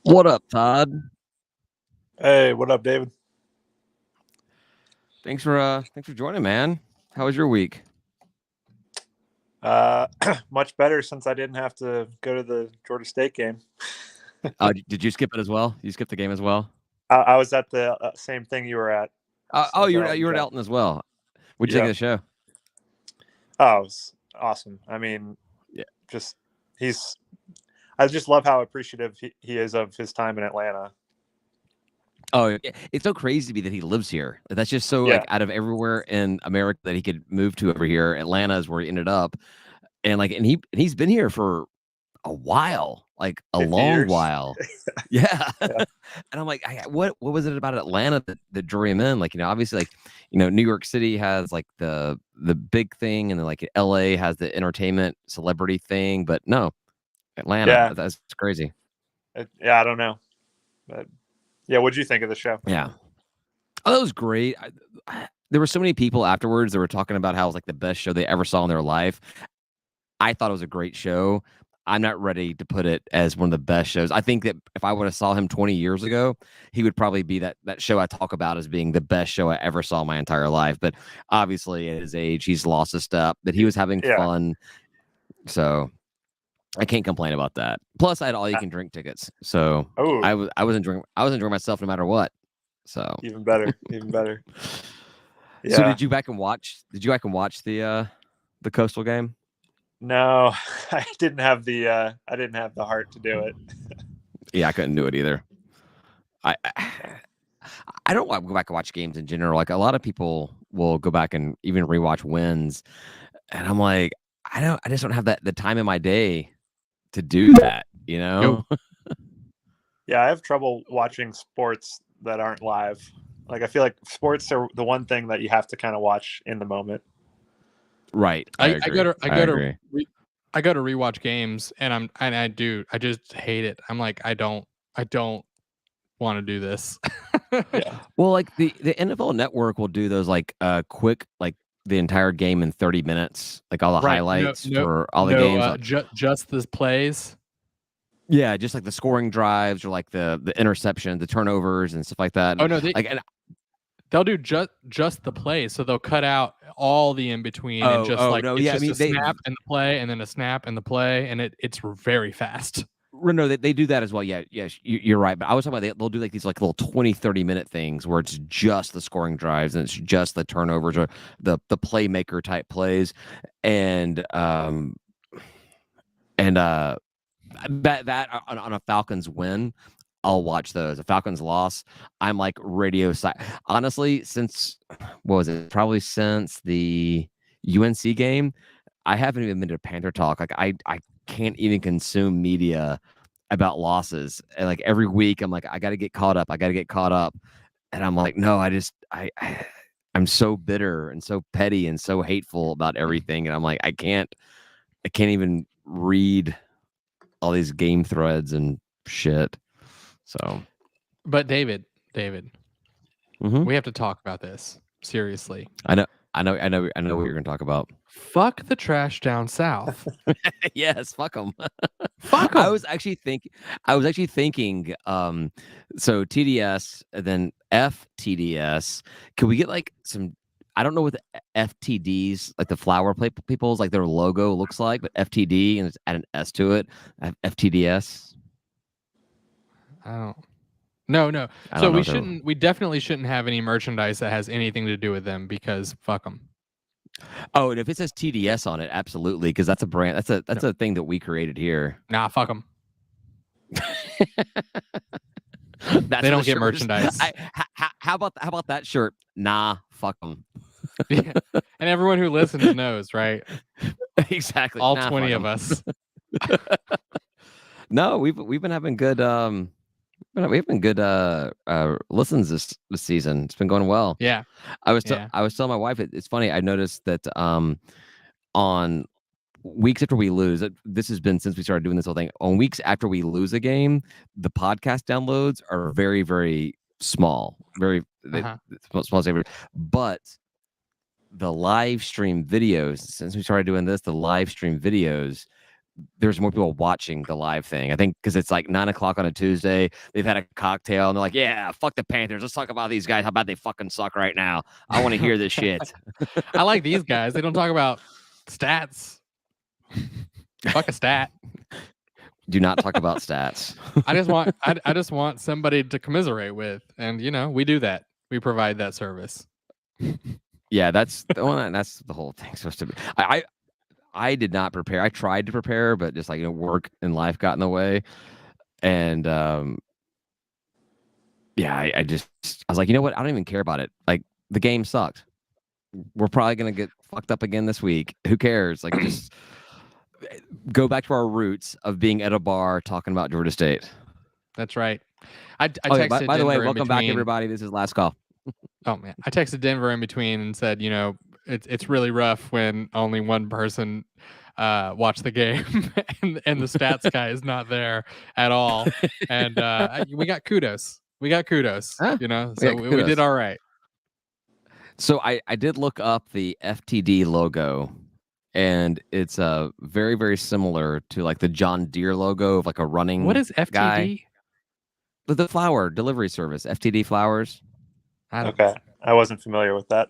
What up, Todd? Hey, what up, David? Thanks for joining, man. How was your week? Uh, much better since I didn't have to go to the Georgia State game. Did you skip it as well? You skipped the game as well? I was at the same thing you were at. Oh, At the you Elton were at game. Elton as well. What'd you think Yeah. of the show? Oh, it was awesome. I mean, Yeah. just he's. I just love how appreciative he is of his time in Atlanta. Oh, yeah. It's so crazy to me that he lives here. That's just so Yeah. out of everywhere in America that he could move to over here. Atlanta is where he ended up, and he's been here for a while, like a 50 long years. while. Yeah. Yeah. And I'm like, what was it about Atlanta that drew him in? Like, obviously, like, New York City has like the big thing, and then like LA has the entertainment celebrity thing, but no, Atlanta, Yeah. that's crazy. Yeah. I don't know. But yeah. What'd you think of the show? Yeah. Oh, that was great. There were so many people afterwards that were talking about how it was like the best show they ever saw in their life. I thought it was a great show. I'm not ready to put it as one of the best shows. I think that if I would have saw him 20 years ago, he would probably be that show I talk about as being the best show I ever saw in my entire life. But obviously, at his age, he's lost a step. But he was having Yeah. fun, so I can't complain about that. Plus, I had all you can drink tickets, so Oh, I was enjoying myself no matter what. So even better. Even better. so Yeah. did you back and watch the Coastal game? No, I didn't have the heart to do it. Yeah, I couldn't do it either. I I don't want to go back and watch games in general. Like a lot of people will go back and even rewatch wins, and I'm like, I just don't have the time in my day to do that. Yeah, I have trouble watching sports that aren't live. Like I feel like sports are the one thing that you have to kind of watch in the moment. Right. I agree. go I agree. to rewatch games, and I just hate it. I'm like, I don't want to do this. Yeah. Well, like the NFL Network will do those like quick, like the entire game in 30 minutes, like all the Right. highlights for all the games. Just the plays. Yeah, just like the scoring drives or like the interception, the turnovers and stuff like that. Oh no, and they'll do just the plays, so they'll cut out all the in between and just a snap and the play, and then a snap and the play, and it's very fast. No, they do that as well. Yeah, yes, you're right. But I was talking about they'll do like these like little 20, 30-minute things where it's just the scoring drives and it's just the turnovers or the playmaker type plays, and that on a Falcons win, I'll watch those. A Falcons loss, I'm like radio side. Honestly, since what was it? Probably since the UNC game, I haven't even been to Panther Talk. Like I can't even consume media about losses. And like every week, I'm like, I got to get caught up. I got to get caught up. And I'm like, no, I'm so bitter and so petty and so hateful about everything. And I'm like, I can't even read all these game threads and shit. So, but David, mm-hmm. we have to talk about this seriously. I know what you're going to talk about. Fuck the trash down south. Yes, fuck them. Fuck them. I was actually thinking. So TDS and then FTDS. Can we get like some? I don't know what the FTDs, like the flower play people's, like their logo looks like, but FTD and it's add an S to it. FTDS. I don't. No. So we definitely shouldn't have any merchandise that has anything to do with them because fuck them. Oh, and if it says TDS on it, absolutely, because that's a brand. That's a thing that we created here. Nah, fuck them. They don't get merchandise. How about that shirt? Nah, fuck them. Yeah. And everyone who listens knows, right? Exactly. All 20 of us. No, we've been having good we've been good listens this season. It's been going well. Yeah. I was telling my wife it's funny. I noticed that on weeks after we lose, this has been since we started doing this whole thing. On weeks after we lose a game, the podcast downloads are very, very small, small. But the live stream videos, since we started doing this, the live stream videos there's more people watching the live thing. I think because it's like 9:00 on a Tuesday. They've had a cocktail and they're like, "Yeah, fuck the Panthers. Let's talk about these guys. How about they fucking suck right now? I want to hear this shit." I like these guys. They don't talk about stats. Fuck a stat. Do not talk about stats. I just want somebody to commiserate with, and we do that. We provide that service. Yeah, that's the whole thing supposed to be. I did not prepare. I tried to prepare, but just like work and life got in the way, and yeah, I was like, you know what? I don't even care about it. Like the game sucked. We're probably gonna get fucked up again this week. Who cares? Like just go back to our roots of being at a bar talking about Georgia State. That's right. I texted by the way, Denver welcome back everybody. This is last call. Oh man, I texted Denver in between and said, it's really rough when only one person watched the game and the stats guy is not there at all. And we got kudos. We did all right. So I did look up the FTD logo, and it's very, very similar to like the John Deere logo of like a running. What is FTD? Guy. The flower delivery service, FTD Flowers. Okay, I wasn't familiar with that.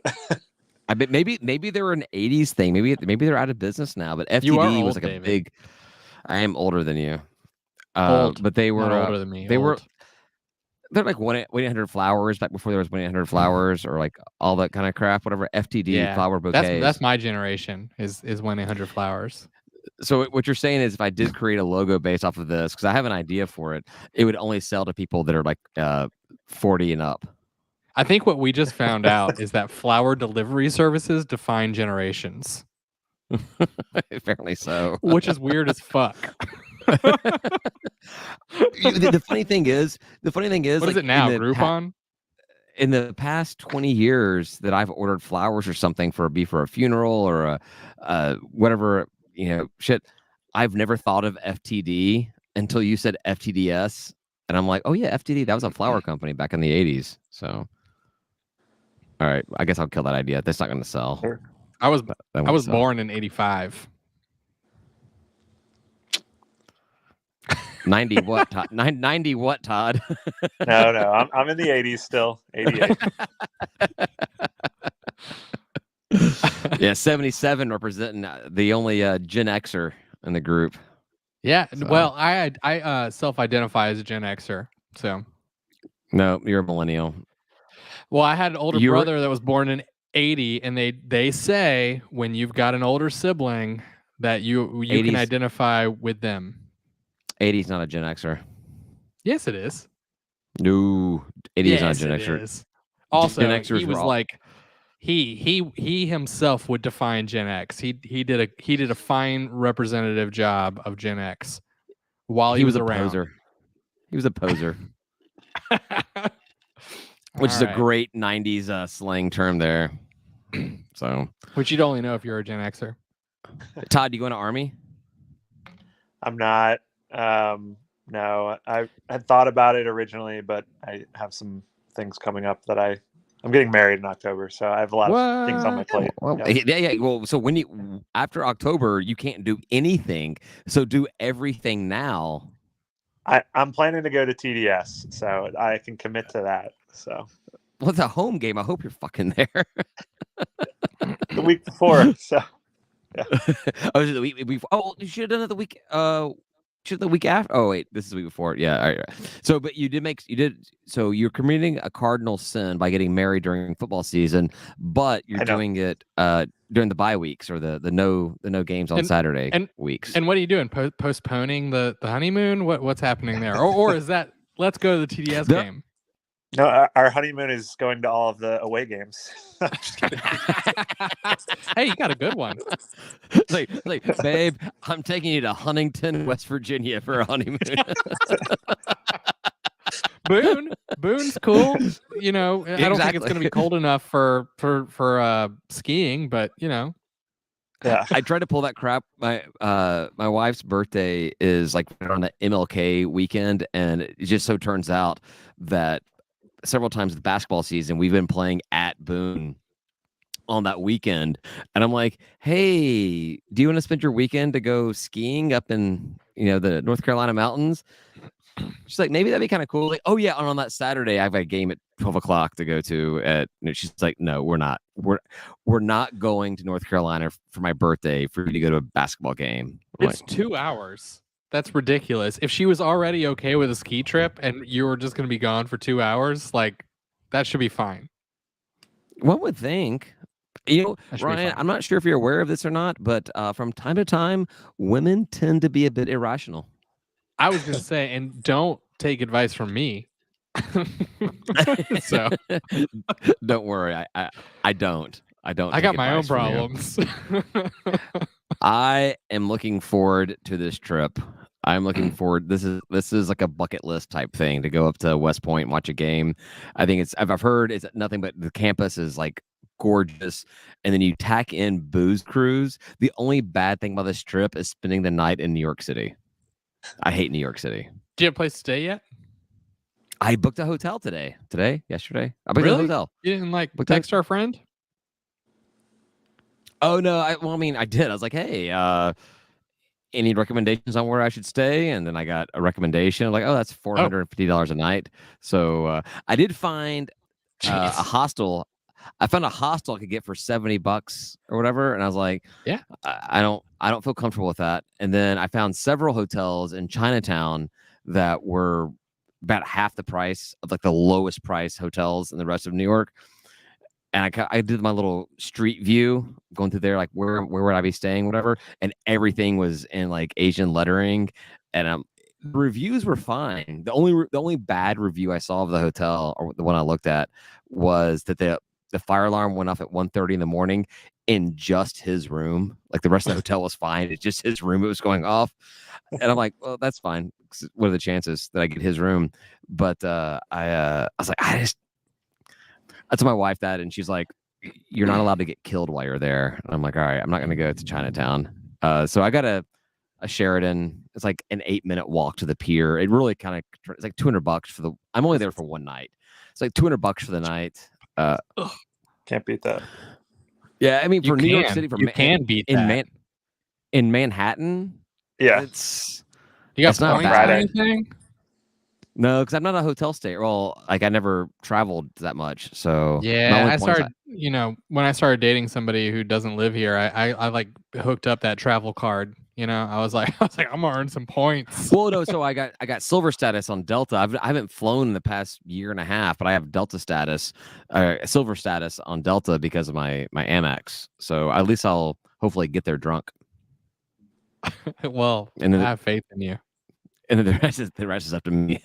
I bet maybe they were an '80s thing. Maybe they're out of business now. But FTD was like a big. I am older than you. Old, but they were older than me. They're like 1-800 Flowers back before there was 1-800 Flowers or like all that kind of crap. Whatever FTD flower bouquets. That's my generation. Is 1-800 Flowers. So what you're saying is, if I did create a logo based off of this, because I have an idea for it, it would only sell to people that are like 40 and up. I think what we just found out is that flower delivery services define generations. Apparently so. Which is weird as fuck. The funny thing is, what is it now? Groupon? In the past 20 years that I've ordered flowers or something for a funeral or a whatever, shit, I've never thought of FTD until you said FTDS. And I'm like, oh yeah, FTD, that was a flower company back in the 80s. So, all right, I guess I'll kill that idea. That's not going to sell. Sure. I was born in 85. 90 what, Todd? 90 what, Todd? No, I'm in the 80s still. 88. Yeah, 77 representing the only Gen Xer in the group. Yeah, so. Well, I self-identify as a Gen Xer, so. No, you're a millennial. Well, I had an older brother that was born in 80, and they say when you've got an older sibling that you can identify with them. 80's not a Gen Xer. Yes, it is. No, 80 is not a Gen Xer. Is. Also, Gen Xers he was like he himself would define Gen X. He did a fine representative job of Gen X while he was around. Poser. He was a poser. Which is a great 90s slang term there. So, which you'd only know if you're a Gen Xer. Todd, do you go into Army? I'm not. No, I had thought about it originally, but I have some things coming up that I'm getting married in October, so I have a lot of things on my plate. Well, yeah. Well, so after October, you can't do anything. So do everything now. I'm planning to go to TDS, so I can commit to that. So, well, it's a home game. I hope you're fucking there. The week before, so yeah. Oh, the week before. Oh, you should have done it the week. Should the week after? Oh wait, this is the week before. Yeah. All right. So, but you did. So you're committing a cardinal sin by getting married during football season, but you're doing it during the bye weeks or the no games on Saturday weeks. And what are you doing? Postponing the honeymoon? What's happening there? Or is that let's go to the TDS game? No, our honeymoon is going to all of the away games. I'm just kidding. Hey, you got a good one. like, babe, I'm taking you to Huntington, West Virginia for a honeymoon. Boone's cool. I don't think it's going to be cold enough for skiing, but Yeah. I tried to pull that crap. My wife's birthday is like on the MLK weekend, and it just so turns out that several times the basketball season we've been playing at Boone on that weekend. And I'm like, hey, do you want to spend your weekend to go skiing up in, the North Carolina mountains? She's like, maybe that'd be kind of cool. Like, oh yeah, and on that Saturday, I have a game at 12 o'clock to go to. She's like, no, we're not. We're not going to North Carolina for my birthday for you to go to a basketball game. It's 2 hours. That's ridiculous. If she was already okay with a ski trip and you were just going to be gone for 2 hours, like that should be fine. One would think. Ryan, I'm not sure if you're aware of this or not, but from time to time, women tend to be a bit irrational. I was going to say, and don't take advice from me. So don't worry. I don't. I got my own problems. I am looking forward to this trip. I'm looking forward. This is like a bucket list type thing to go up to West Point and watch a game. I think I've heard it's nothing but the campus is like gorgeous, and then you tack in booze cruise. The only bad thing about this trip is spending the night in New York City. I hate New York City. Do you have a place to stay yet? I booked a hotel yesterday. I booked a hotel. You didn't text our friend? Oh no, I did. I was like, hey, any recommendations on where I should stay? And then I got a recommendation. I'm like, oh, that's $450 a night. So I did find a hostel. I found a hostel I could get for $70 or whatever, and I was like, yeah, I don't feel comfortable with that. And then I found several hotels in Chinatown that were about half the price of like the lowest price hotels in the rest of New York. And I did my little street view going through there, like where would I be staying, whatever. And everything was in like Asian lettering, and the reviews were fine. The only bad review I saw of the hotel, or the one I looked at, was that the fire alarm went off at 1:30 in the morning in just his room. Like the rest of the hotel was fine. It's just his room it was going off. And I'm like, well, that's fine. What are the chances that I get his room? But I was like, I told my wife that, and she's like, you're not allowed to get killed while you're there. And I'm like, all right, I'm not going to go to Chinatown. So I got a Sheraton. It's like an 8-minute walk to the pier. It really it's like $200 for I'm only there for one night. It's like $200 for the night. Can't beat that. Yeah, I mean, for New York City, you can beat that. In Manhattan. Yeah, you got not bad or anything. No, because I'm not a hotel stay. Well, like I never traveled that much, so yeah. I started, when I started dating somebody who doesn't live here, I like hooked up that travel card. I was like, I'm gonna earn some points. Well, no, so I got silver status on Delta. I haven't flown in the past year and a half, but I have Delta status, silver status on Delta because of my Amex. So at least I'll hopefully get there drunk. Well, and then I have faith in you. And then the rest is up to me.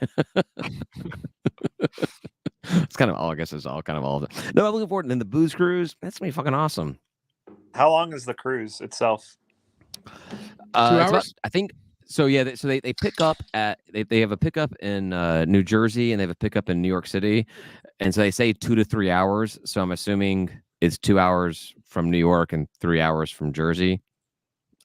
It's kind of all. I guess it's all kind of all of it. No, I'm looking forward. And then the booze cruise. That's gonna be fucking awesome. How long is the cruise itself? 2 hours, I think. So yeah, so they pick up at they have a pickup in New Jersey, and they have a pickup in New York City, and so they say 2 to 3 hours. So I'm assuming it's 2 hours from New York and 3 hours from Jersey.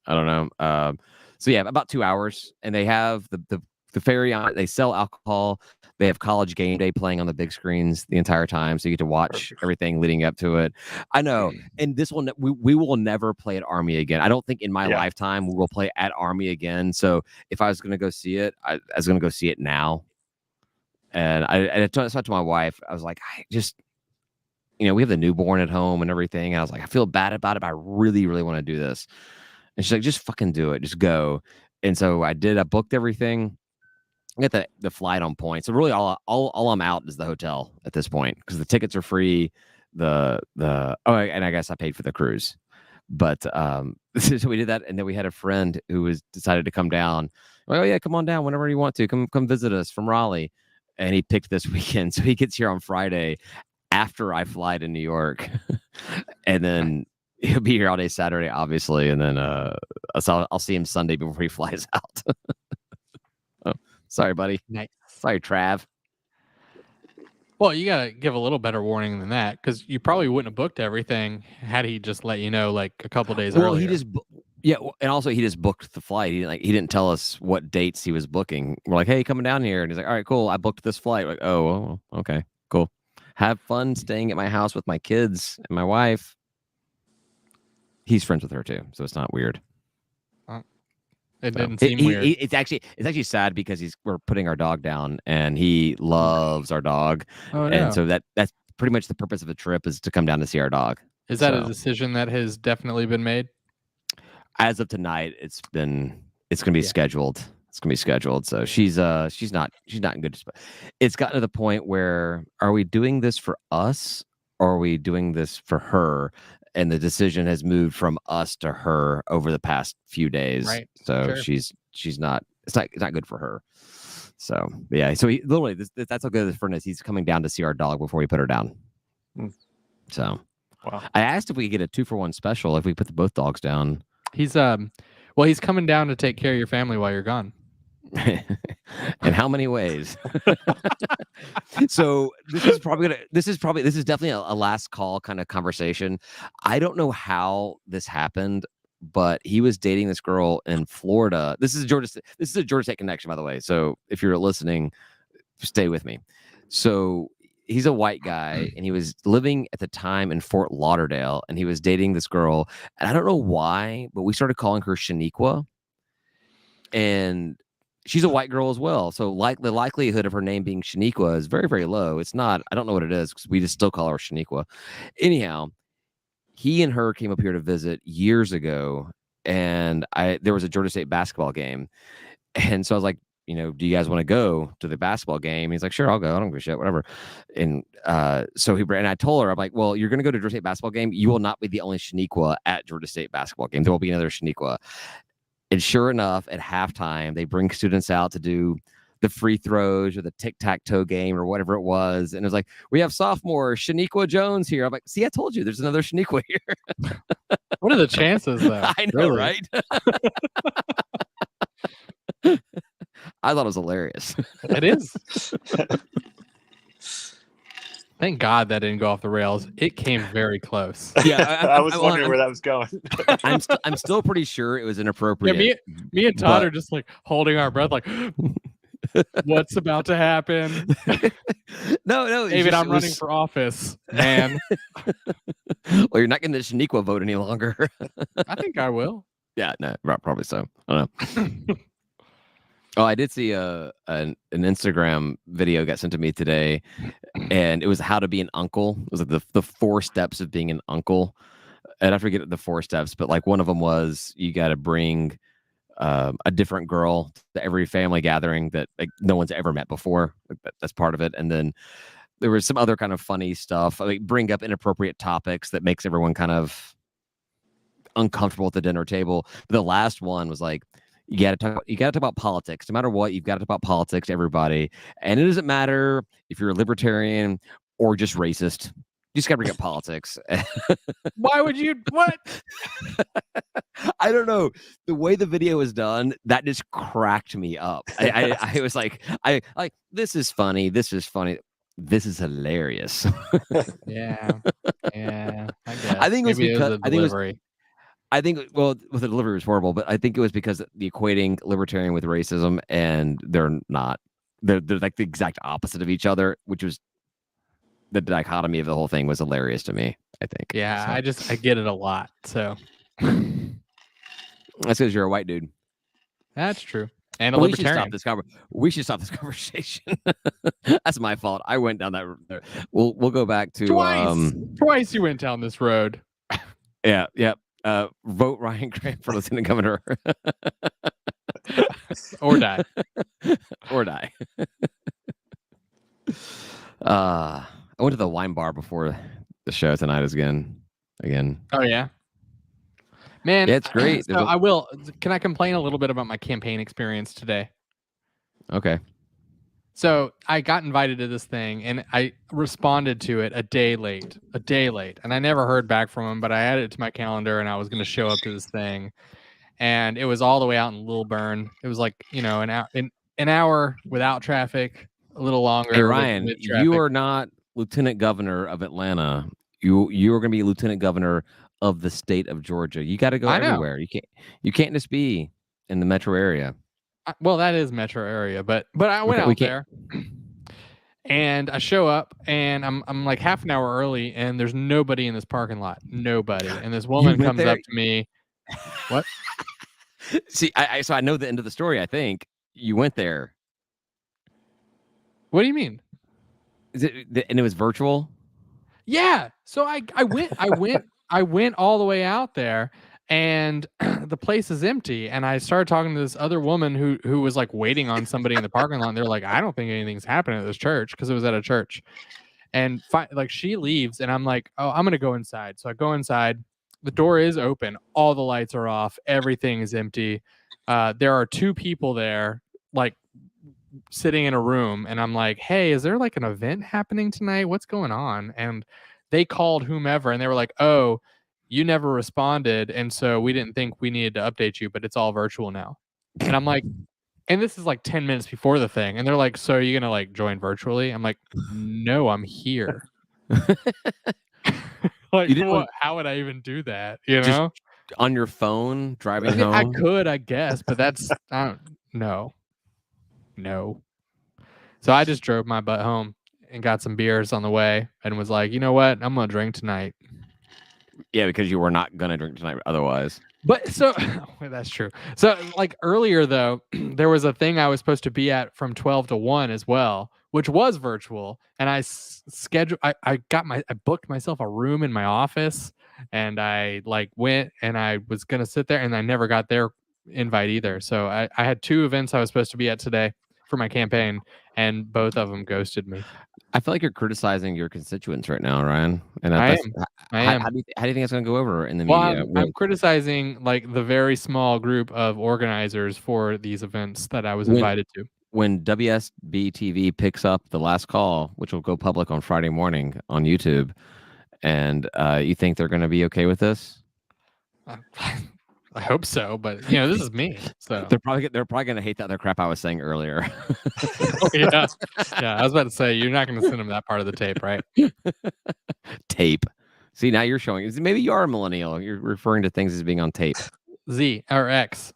I don't know. So yeah, about 2 hours, and they have the ferry on it. They sell alcohol. They have College Game Day playing on the big screens the entire time, so you get to watch everything leading up to it. I know, and this one we will never play at Army again. I don't think in my lifetime we will play at Army again. So if I was going to go see it, I was going to go see it now. And I told to my wife, I was like, I just, we have the newborn at home and everything, and I was like, I feel bad about it, but I really, really want to do this. And she's like, just fucking do it. Just go. And so I did. I booked everything. I got the flight on point. So really all I'm out is the hotel at this point, because the tickets are free. And I guess I paid for the cruise. But so we did that. And then we had a friend who decided to come down. Like, oh yeah, come on down whenever you want to. Come visit us from Raleigh. And he picked this weekend. So he gets here on Friday after I fly to New York. And then he'll be here all day Saturday, obviously, and then I'll see him Sunday before he flies out. Oh, sorry, buddy. Nice. Sorry, Trav. Well, you gotta give a little better warning than that, because you probably wouldn't have booked everything had he just let you know like a couple days earlier. He just and also he just booked the flight. He didn't tell us what dates he was booking. We're like, hey, coming down here, and he's like, all right, cool. I booked this flight. We're like, oh, okay, cool. Have fun staying at my house with my kids and my wife. He's friends with her too, so it's not weird. It didn't seem weird. It's actually sad because we're putting our dog down, and he loves our dog, and so that's pretty much the purpose of the trip, is to come down to see our dog. Is that a decision that has definitely been made? As of tonight, it's going to be scheduled. It's going to be scheduled. So she's not in good spot. It's gotten to the point where, are we doing this for us, or are we doing this for her? And the decision has moved from us to her over the past few days. Right. So she's not. It's not good for her. So yeah. So he literally, that's how good this friend is. He's coming down to see our dog before we put her down. So wow. I asked if we could get a 2-for-1 special if we put both dogs down. He's coming down to take care of your family while you're gone. In how many ways? So this is definitely a last call kind of conversation. I don't know how this happened, but he was dating this girl in Florida. This is a Georgia State connection, by the way. So if you're listening, stay with me. So he's a white guy, and he was living at the time in Fort Lauderdale, and he was dating this girl. And I don't know why, but we started calling her Shaniqua. And she's a white girl as well. So the likelihood of her name being Shaniqua is very, very low. It's not, I don't know what it is, because we just still call her Shaniqua. Anyhow, he and her came up here to visit years ago, and there was a Georgia State basketball game. And so I was like, do you guys want to go to the basketball game? He's like, sure, I'll go. I don't give a shit, whatever. And so and I told her, I'm like, well, you're going to go to Georgia State basketball game. You will not be the only Shaniqua at Georgia State basketball game. There will be another Shaniqua. And sure enough, at halftime, they bring students out to do the free throws or the tic-tac-toe game or whatever it was. And it was like, we have sophomore Shaniqua Jones here. I'm like, see, I told you there's another Shaniqua here. What are the chances, though? I know, really? Right? I thought it was hilarious. It is. Thank God that didn't go off the rails. It came very close. Yeah, I was wondering where that was going. I'm still pretty sure it was inappropriate. Yeah, me and Todd are just like holding our breath, like, what's about to happen? No, David, I'm running for office, man. Well, you're not getting the Shaniqua vote any longer. I think I will. Yeah, no, probably so. I don't know. Oh, I did see an Instagram video got sent to me today, and it was how to be an uncle. It was like the 4 steps of being an uncle. And I forget the 4 steps, but like one of them was you got to bring a different girl to every family gathering that like no one's ever met before. Like that's part of it. And then there was some other kind of funny stuff, like bring up inappropriate topics that makes everyone kind of uncomfortable at the dinner table. The last one was like, you got to talk about politics. No matter what, you've got to talk about politics to everybody. And it doesn't matter if you're a libertarian or just racist. You just got to bring up politics. Why would you? What? I don't know. The way the video was done, that just cracked me up. I was like, this is funny. This is funny. This is hilarious. Yeah. I guess. I think it was because well, with the delivery was horrible, but I think it was because the equating libertarian with racism, and they're not. They're like the exact opposite of each other, which was the dichotomy of the whole thing was hilarious to me, I think. Yeah, so. I get it a lot. So that's because you're a white dude. That's true. And a libertarian. We should stop this conversation. That's my fault. I went down that road. We'll go back to twice you went down this road. Yeah. Vote Ryan Grant for lieutenant governor. Or die. I went to the wine bar before the show tonight again. Oh yeah, man. Yeah, it's great. So I will. Can I complain a little bit about my campaign experience today? Okay. So I got invited to this thing, and I responded to it a day late, and I never heard back from him. But I added it to my calendar, and I was going to show up to this thing, and it was all the way out in Lilburn. It was like an hour without traffic, a little longer. Hey Ryan, you are not lieutenant governor of Atlanta. You are going to be lieutenant governor of the state of Georgia. You got to go everywhere. You can't just be in the metro area. Well, that is metro area, but I went out there, And I show up, and I'm like half an hour early, and there's nobody in this parking lot. Nobody. And this woman went comes there? up to me. What? See, so I know the end of the story. I think you went there. What do you mean? Is it and it was virtual? Yeah. So I went all the way out there, and the place is empty. And I started talking to this other woman who was like waiting on somebody in the parking lot. And they're like, I don't think anything's happening at this church, because it was at a church. And like she leaves, and I'm like, oh, I'm gonna go inside. So I go inside. The door is open. All the lights are off. Everything is empty. There are two people there, like sitting in a room, and I'm like, hey, is there like an event happening tonight? What's going on? And they called whomever, and they were like, oh, you never responded, and so we didn't think we needed to update you, but it's all virtual now. And I'm like, and this is like 10 minutes before the thing, and they're like, so are you gonna like join virtually? I'm like, no, I'm here. Like, how would I even do that? You Just know, on your phone driving I mean, home? I could, I guess, but that's I don't know. No. So I just drove my butt home and got some beers on the way, and was like, you know what? I'm gonna drink tonight. Yeah, because you were not gonna drink tonight otherwise. But so that's true. So like earlier though, there was a thing I was supposed to be at from 12 to 1 as well, which was virtual. And I booked myself a room in my office, and I like went, and I was gonna sit there, and I never got their invite either. So I had two events I was supposed to be at today for my campaign, and both of them ghosted me. I feel like you're criticizing your constituents right now, Ryan. And I am. How do you think it's going to go over in the Well, media? I'm criticizing like the very small group of organizers for these events that I was invited to. When WSB TV picks up The Last Call, which will go public on Friday morning on YouTube, and you think they're going to be okay with this? I hope so, but you know, this is me. So they're probably going to hate that other crap I was saying earlier. Oh, yeah. I was about to say, you're not going to send them that part of the tape, right? Tape. See, now you're showing. Maybe you are a millennial. You're referring to things as being on tape. Z or X.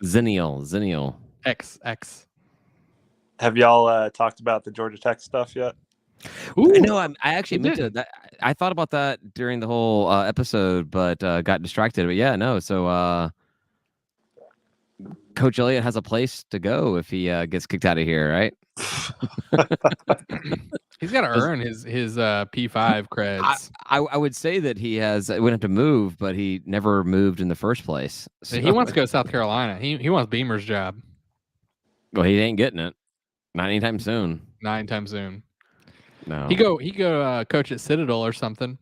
Zennial. X. Have y'all talked about the Georgia Tech stuff yet? Ooh, no, I actually meant to. I thought about that during the whole episode, but got distracted. But yeah, no. So Coach Elliott has a place to go if he gets kicked out of here, right? He's got to earn his P5 creds. I would say that he wouldn't have to move, but he never moved in the first place. So he wants to go to South Carolina. He wants Beamer's job. Well, he ain't getting it. Not anytime soon. Not anytime soon. No. He go coach at Citadel or something.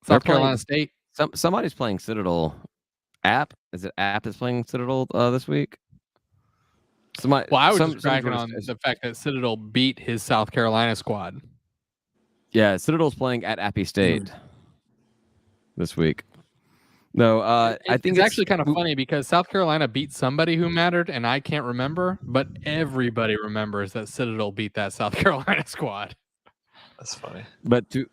South Carolina State. Somebody's playing Citadel. App? Is it App that's playing Citadel this week? I was just bragging on the fact that Citadel beat his South Carolina squad. Yeah, Citadel's playing at Appy State this week. No, I think it's actually kind of funny because South Carolina beat somebody who mattered, and I can't remember, but everybody remembers that Citadel beat that South Carolina squad. That's funny. But to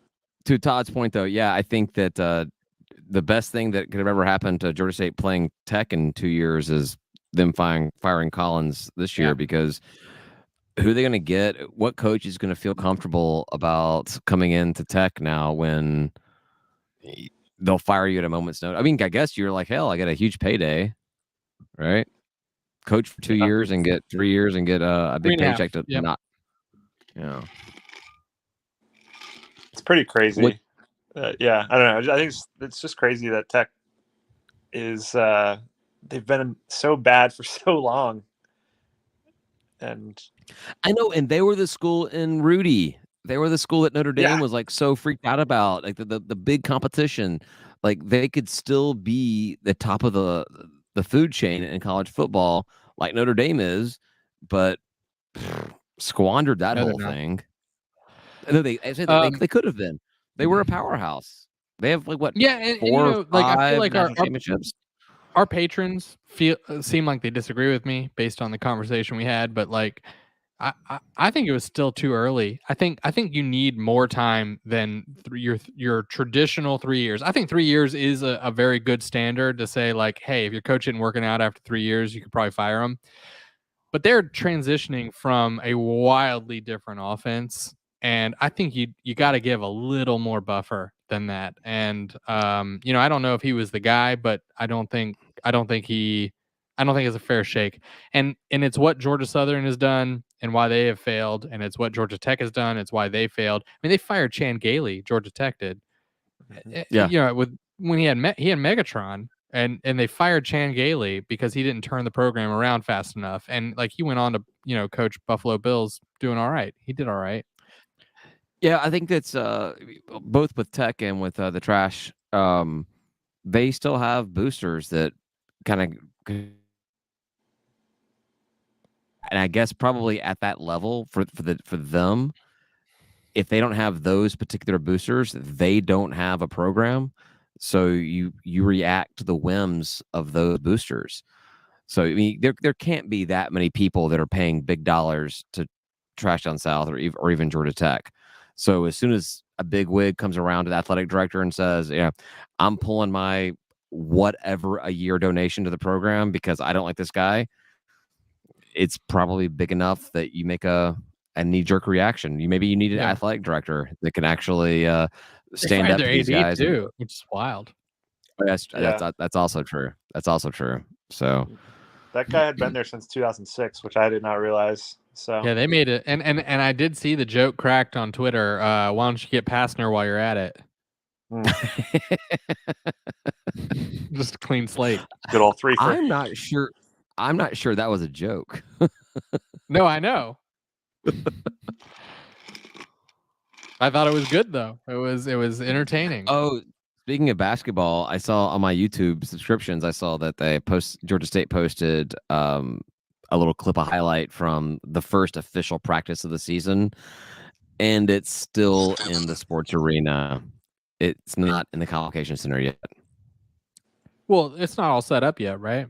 Todd's point, though, yeah, I think that the best thing that could have ever happened to Georgia State playing Tech in 2 years is them firing Collins this year, because who are they going to get? What coach is going to feel comfortable about coming into Tech now when they'll fire you at a moment's notice? I mean, I guess you're like, hell, I get a huge payday, right? Coach for 2 years and get 3 years and get a big paycheck to not, It's pretty crazy. Yeah, I don't know. I think it's just crazy that Tech is they've been so bad for so long. And I know, and they were the school in Rudy. They were the school that Notre Dame was like so freaked out about, like the big competition. Like they could still be the top of the food chain in college football, like Notre Dame is, but squandered that whole thing. No, they could have been. They were a powerhouse. They have like what? Yeah, four or five I feel like championships. Our patrons seem like they disagree with me based on the conversation we had, but like I think it was still too early. I think you need more time than your traditional 3 years. I think 3 years is a very good standard to say, like, hey, if your coach isn't working out after 3 years, you could probably fire him. but they're transitioning from a wildly different offense, and I think you got to give a little more buffer than that. And you know, I don't know if he was the guy, but I don't think it's a fair shake. And it's what Georgia Southern has done and why they have failed, and it's what Georgia Tech has done. It's why they failed. I mean, they fired Chan Gailey. Georgia Tech did. Yeah. You know, when he had Megatron, and they fired Chan Gailey because he didn't turn the program around fast enough. And like, he went on to, you know, coach Buffalo Bills, doing all right. He did all right. Yeah, I think that's both with Tech and with the Trash. They still have boosters that kind of, and I guess probably at that level for them, if they don't have those particular boosters, they don't have a program. So you react to the whims of those boosters. So I mean, there can't be that many people that are paying big dollars to Trash Down South or even Georgia Tech. So as soon as a big wig comes around to the athletic director and says, "Yeah, I'm pulling my whatever a year donation to the program because I don't like this guy," it's probably big enough that you make a knee-jerk reaction. You need an athletic director that can actually stand up to these guys too, which is wild. That's also true. That's also true. So that guy had been there since 2006, which I did not realize. So yeah, they made it, and I did see the joke cracked on Twitter. Why don't you get Pastner while you're at it? Just a clean slate. Good old 3 for. I'm not sure that was a joke. No, I know. I thought it was good though. It was entertaining. Oh, speaking of basketball, I saw on my YouTube subscriptions, I saw that Georgia State posted a little clip, a highlight from the first official practice of the season, and it's still in the sports arena. It's not in the Convocation Center yet. Well, it's not all set up yet, right?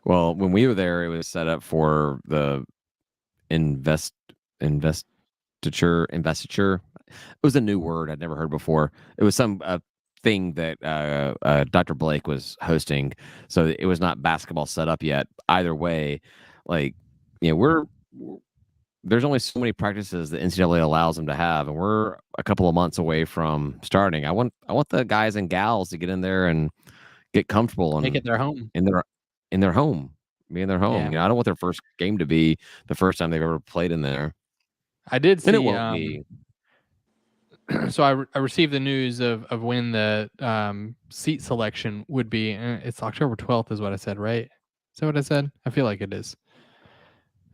Well, when we were there, it was set up for the investiture. It was a new word I'd never heard before. It was some thing that Dr. Blake was hosting, so it was not basketball set up yet. Either way, like, you know, there's only so many practices that NCAA allows them to have, and we're a couple of months away from starting. I want the guys and gals to get in there and get comfortable and make it their home. in their home. Be in their home. Yeah. You know, I don't want their first game to be the first time they've ever played in there. I did see. And it won't be. So I received the news of when the seat selection would be. It's October 12th, is what I said, right? Is that what I said? I feel like it is.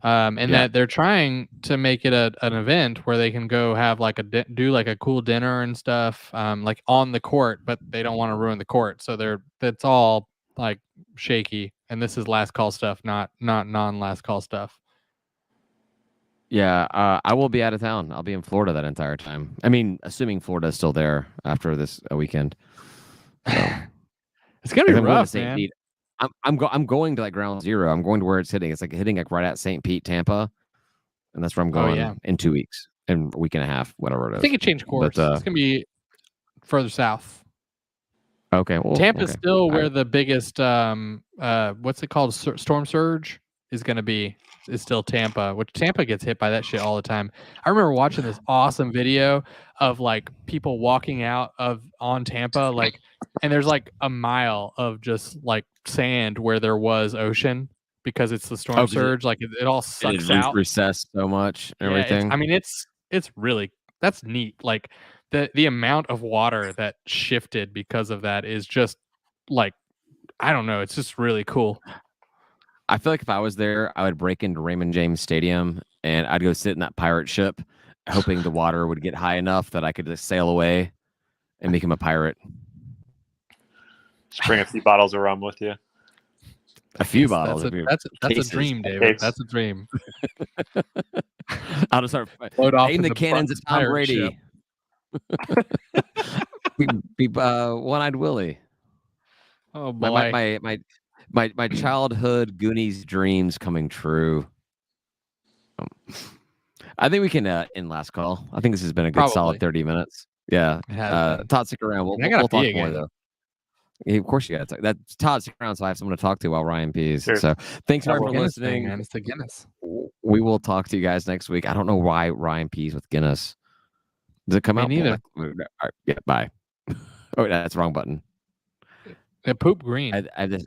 That they're trying to make it an event where they can go have like do like a cool dinner and stuff, like on the court, but they don't want to ruin the court, so that's all like shaky. And this is last call stuff, not non-last call stuff. Yeah, I will be out of town. I'll be in Florida that entire time. I mean, assuming Florida is still there after this weekend. So, it's gonna be rough, man. Pete, I'm going to like ground zero. I'm going to where it's hitting. It's like hitting like right at St. Pete, Tampa, and that's where I'm going in 2 weeks, in a week and a half, whatever it is. I think it changed course. But, it's gonna be further south. Okay, well, Tampa's still where the biggest what's it called, storm surge is going to be. Is still Tampa, which Tampa gets hit by that shit all the time. I remember watching this awesome video of like people walking out on Tampa, like, and there's like a mile of just like sand where there was ocean because it's the storm surge. Like it all sucks out. Recessed so much and everything. I mean, it's really, that's neat. Like the amount of water that shifted because of that is just like, I don't know. It's just really cool. I feel like if I was there, I would break into Raymond James Stadium and I'd go sit in that pirate ship, hoping the water would get high enough that I could just sail away and become a pirate. Just bring a few bottles of rum with you. A few bottles. That's a dream, David. That's a dream. I'll just start aim the cannons at Tom Brady. be One-Eyed Willie. Oh boy. My childhood Goonies dreams coming true. I think we can end last call. I think this has been a good solid 30 minutes. Yeah. Todd, stick around. We'll talk more though. Of course you got to talk. That's Todd's around, so I have someone to talk to while Ryan pees. Sure. So thanks I everyone will. for Guinness thing, listening. man. It's the Guinness. We will talk to you guys next week. I don't know why Ryan pees with Guinness. Does it come Me out neither. black? All right, yeah, bye. Oh, that's the wrong button. It poop green. I just